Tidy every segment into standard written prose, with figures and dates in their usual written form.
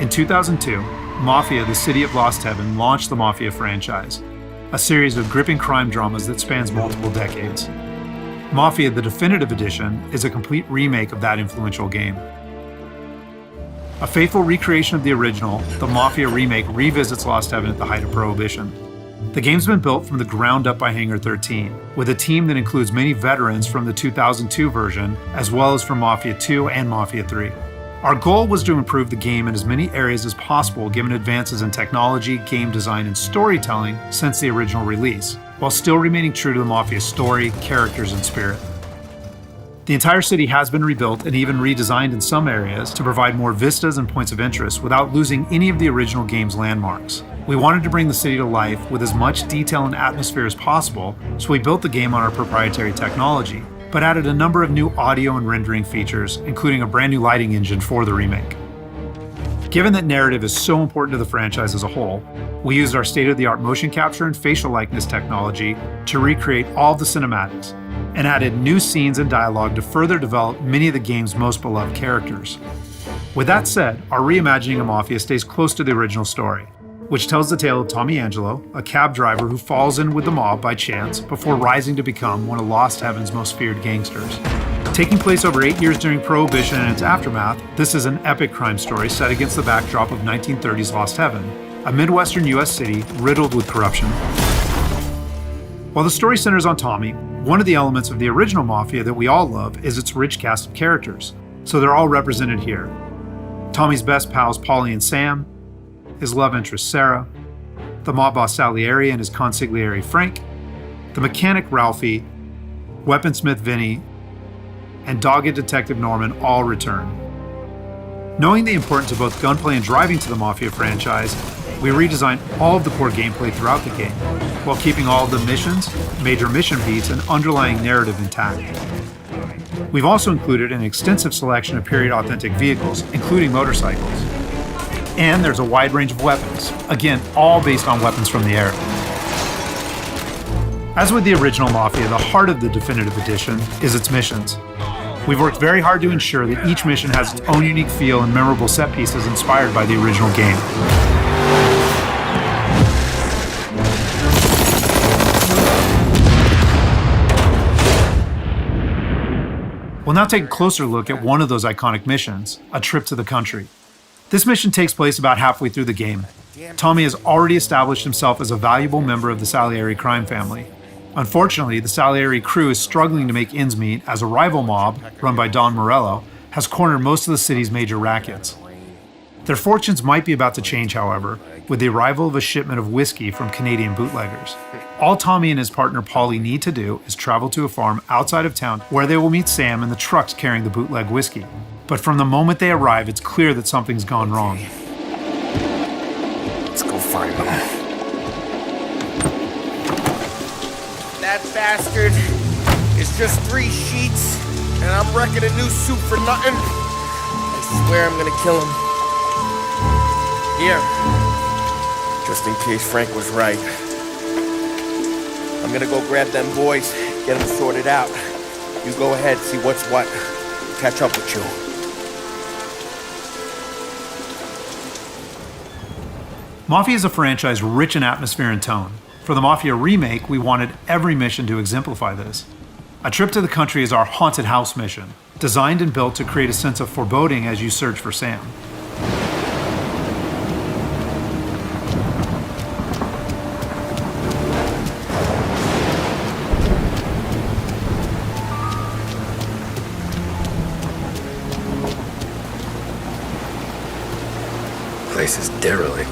In 2002, Mafia, the City of Lost Heaven, launched the Mafia franchise, a series of gripping crime dramas that spans multiple decades. Mafia, the Definitive Edition, is a complete remake of that influential game. A faithful recreation of the original, the Mafia remake revisits Lost Heaven at the height of Prohibition. The game's been built from the ground up by Hangar 13, with a team that includes many veterans from the 2002 version, as well as from Mafia 2 and Mafia 3. Our goal was to improve the game in as many areas as possible given advances in technology, game design, and storytelling since the original release, while still remaining true to the Mafia story, characters, and spirit. The entire city has been rebuilt and even redesigned in some areas to provide more vistas and points of interest without losing any of the original game's landmarks. We wanted to bring the city to life with as much detail and atmosphere as possible, so we built the game on our proprietary technology, but added a number of new audio and rendering features, including a brand new lighting engine for the remake. Given that narrative is so important to the franchise as a whole, we used our state-of-the-art motion capture and facial likeness technology to recreate all of the cinematics, and added new scenes and dialogue to further develop many of the game's most beloved characters. With that said, our reimagining of Mafia stays close to the original story, which tells the tale of Tommy Angelo, a cab driver who falls in with the mob by chance before rising to become one of Lost Heaven's most feared gangsters. Taking place over 8 years during Prohibition and its aftermath, this is an epic crime story set against the backdrop of 1930s Lost Heaven, a Midwestern US city riddled with corruption. While the story centers on Tommy, one of the elements of the original Mafia that we all love is its rich cast of characters, so they're all represented here. Tommy's best pals Paulie and Sam, his love interest Sarah, the mob boss Salieri and his consigliere Frank, the mechanic Ralphie, weaponsmith Vinny, and dogged detective Norman all return. Knowing the importance of both gunplay and driving to the Mafia franchise, we redesigned all of the core gameplay throughout the game, while keeping all of the missions, major mission beats, and underlying narrative intact. We've also included an extensive selection of period-authentic vehicles, including motorcycles. And there's a wide range of weapons, again, all based on weapons from the era. As with the original Mafia, the heart of the Definitive Edition is its missions. We've worked very hard to ensure that each mission has its own unique feel and memorable set pieces inspired by the original game. We'll now take a closer look at one of those iconic missions, A Trip to the Country. This mission takes place about halfway through the game. Tommy has already established himself as a valuable member of the Salieri crime family. Unfortunately, the Salieri crew is struggling to make ends meet as a rival mob, run by Don Morello, has cornered most of the city's major rackets. Their fortunes might be about to change, however, with the arrival of a shipment of whiskey from Canadian bootleggers. All Tommy and his partner Paulie need to do is travel to a farm outside of town where they will meet Sam and the trucks carrying the bootleg whiskey. But from the moment they arrive, it's clear that something's gone wrong. Let's go find them. That bastard is just 3 sheets, and I'm wrecking a new suit for nothing. I swear I'm gonna kill him. Here, just in case Frank was right. I'm gonna go grab them boys, get them sorted out. You go ahead, see what's what. Catch up with you. Mafia is a franchise rich in atmosphere and tone. For the Mafia remake, we wanted every mission to exemplify this. A Trip to the Country is our haunted house mission, designed and built to create a sense of foreboding as you search for Sam. Place is derelict.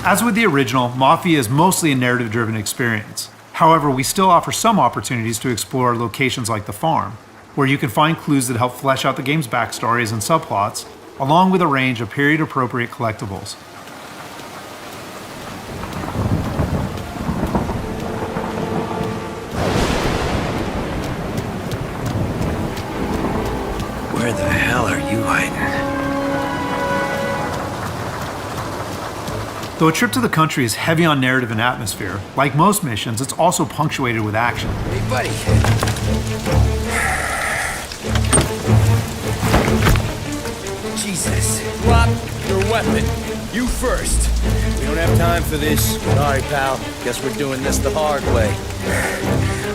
As with the original, Mafia is mostly a narrative-driven experience. However, we still offer some opportunities to explore locations like the farm, where you can find clues that help flesh out the game's backstories and subplots, along with a range of period-appropriate collectibles. Where the hell are you hiding? Though A Trip to the Country is heavy on narrative and atmosphere, like most missions, it's also punctuated with action. Hey, buddy. Jesus. Drop your weapon. You first. We don't have time for this. Sorry, pal. Guess we're doing this the hard way.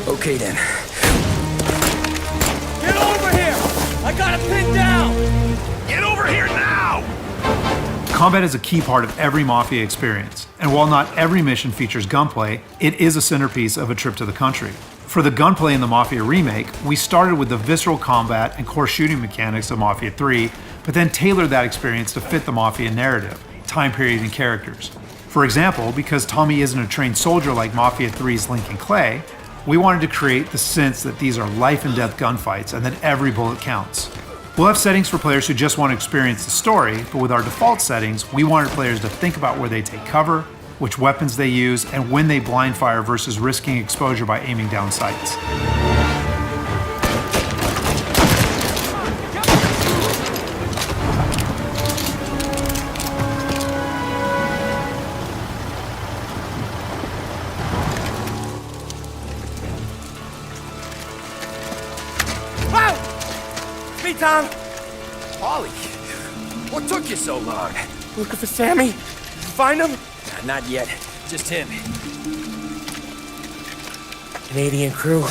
Okay then. Get over here! I got it pinned down! Get over here now! Combat is a key part of every Mafia experience, and while not every mission features gunplay, it is a centerpiece of a trip to the country. For the gunplay in the Mafia remake, we started with the visceral combat and core shooting mechanics of Mafia 3, but then tailored that experience to fit the Mafia narrative, time period, and characters. For example, because Tommy isn't a trained soldier like Mafia 3's Lincoln Clay, we wanted to create the sense that these are life and death gunfights and that every bullet counts. We'll have settings for players who just want to experience the story, but with our default settings, we wanted players to think about where they take cover, which weapons they use, and when they blind fire versus risking exposure by aiming down sights. Me, Tom. Ollie, what took you so long? Looking for Sammy. Find him? Not yet. Just him. Canadian crew.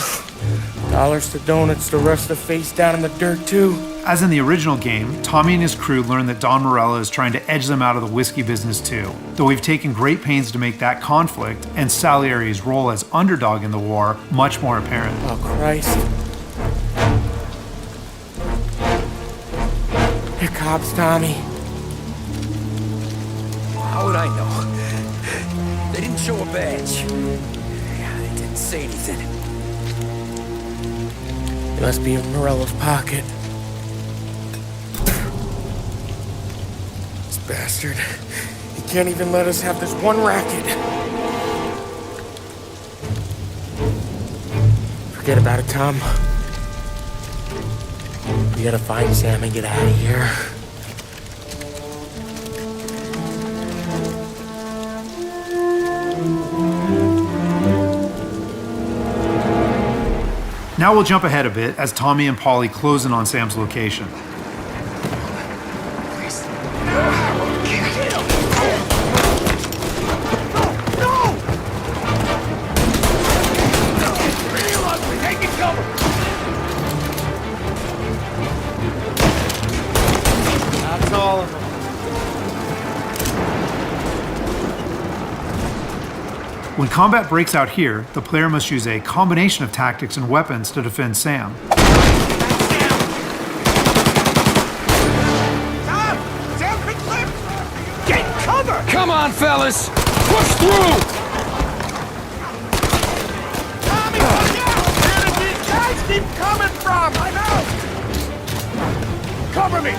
Dollars to donuts to rust the face down in the dirt, too. As in the original game, Tommy and his crew learn that Don Morello is trying to edge them out of the whiskey business too, though we've taken great pains to make that conflict and Salieri's role as underdog in the war much more apparent. Oh, Christ. They're cops, Tommy. How would I know? They didn't show a badge. They didn't say anything. It must be in Morello's pocket. This bastard. He can't even let us have this one racket. Forget about it, Tom. We gotta find Sam and get out of here. Now we'll jump ahead a bit as Tommy and Polly close in on Sam's location. That's all of them. When combat breaks out here, the player must use a combination of tactics and weapons to defend Sam. Get cover! Come on, fellas! Push through! Tommy, look out! Where did these guys keep coming from? I'm out! Cover me!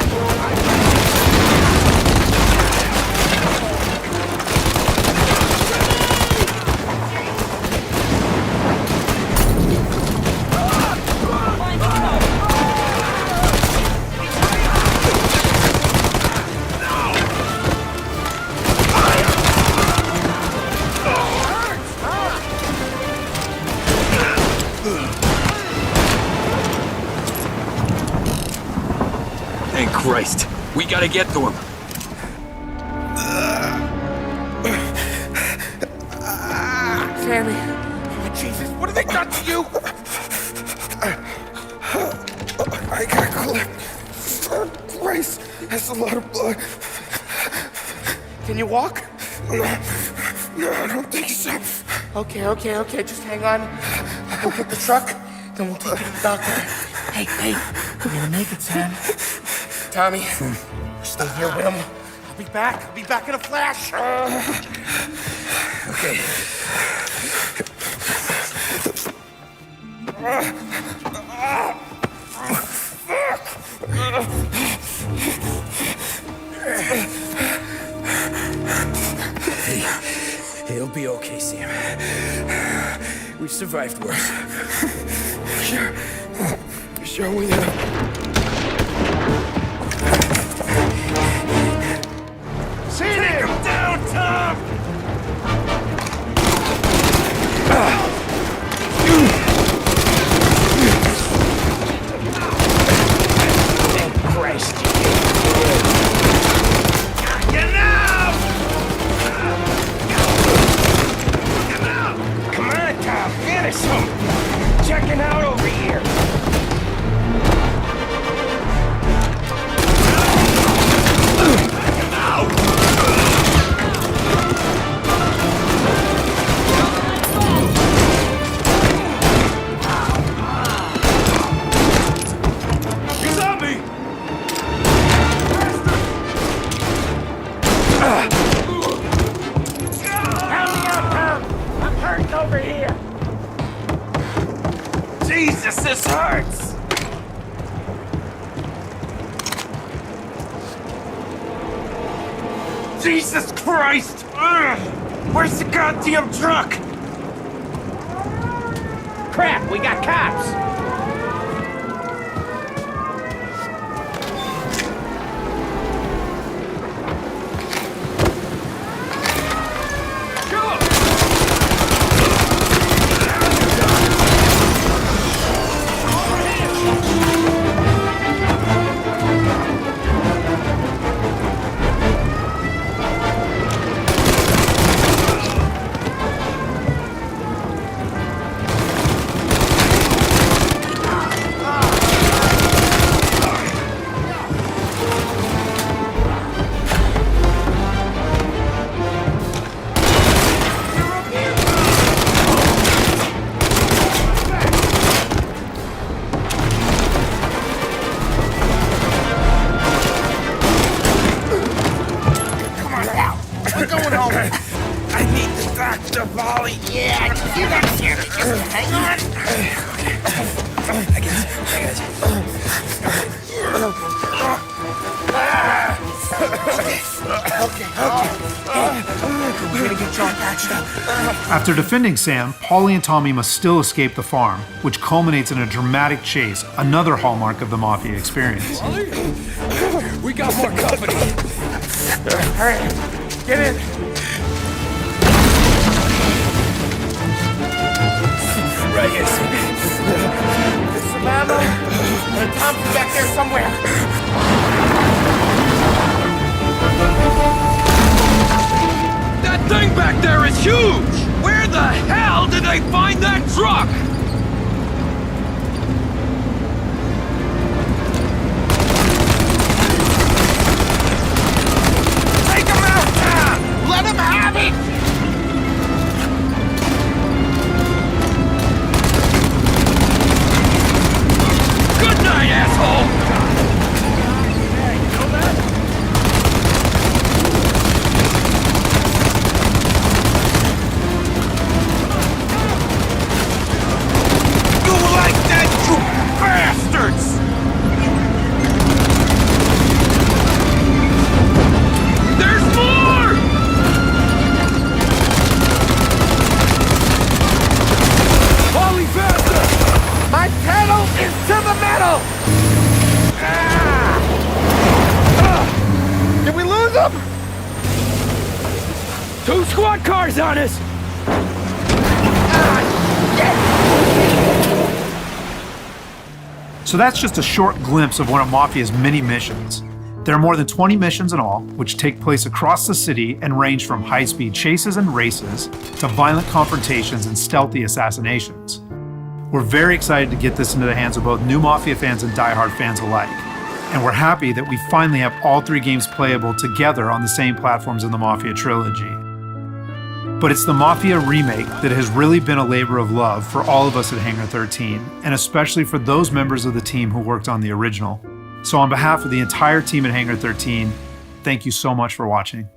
Thank Christ. We gotta get to him. Sammy. Oh, Jesus, what have they done to you? I got clipped. Christ, that's a lot of blood. Can you walk? No, I don't think so. Okay, just hang on. We'll get the truck, then we'll take you to the doctor. Hey, we're gonna make it, Sam. Tommy, stay here with him. I'll be back in a flash. Okay. Hey, it'll be okay, Sam. We've survived worse. Sure we have. Take him down, Tom! Christ. This hurts! Jesus Christ! Ugh. Where's the goddamn truck? Crap, we got cops! After defending Sam, Paulie and Tommy must still escape the farm, which culminates in a dramatic chase, another hallmark of the Mafia experience. We got more company. Alright, get in. Right here. There's some ammo and a Thompson back there somewhere. That thing back there is huge! Where the hell did they find that truck? Take him out now! Let him have it! Good night, asshole! Two squad cars on us! So that's just a short glimpse of one of Mafia's many missions. There are more than 20 missions in all, which take place across the city and range from high-speed chases and races to violent confrontations and stealthy assassinations. We're very excited to get this into the hands of both new Mafia fans and die-hard fans alike. And we're happy that we finally have all three games playable together on the same platforms in the Mafia trilogy. But it's the Mafia Remake that has really been a labor of love for all of us at Hangar 13, and especially for those members of the team who worked on the original. So on behalf of the entire team at Hangar 13, thank you so much for watching.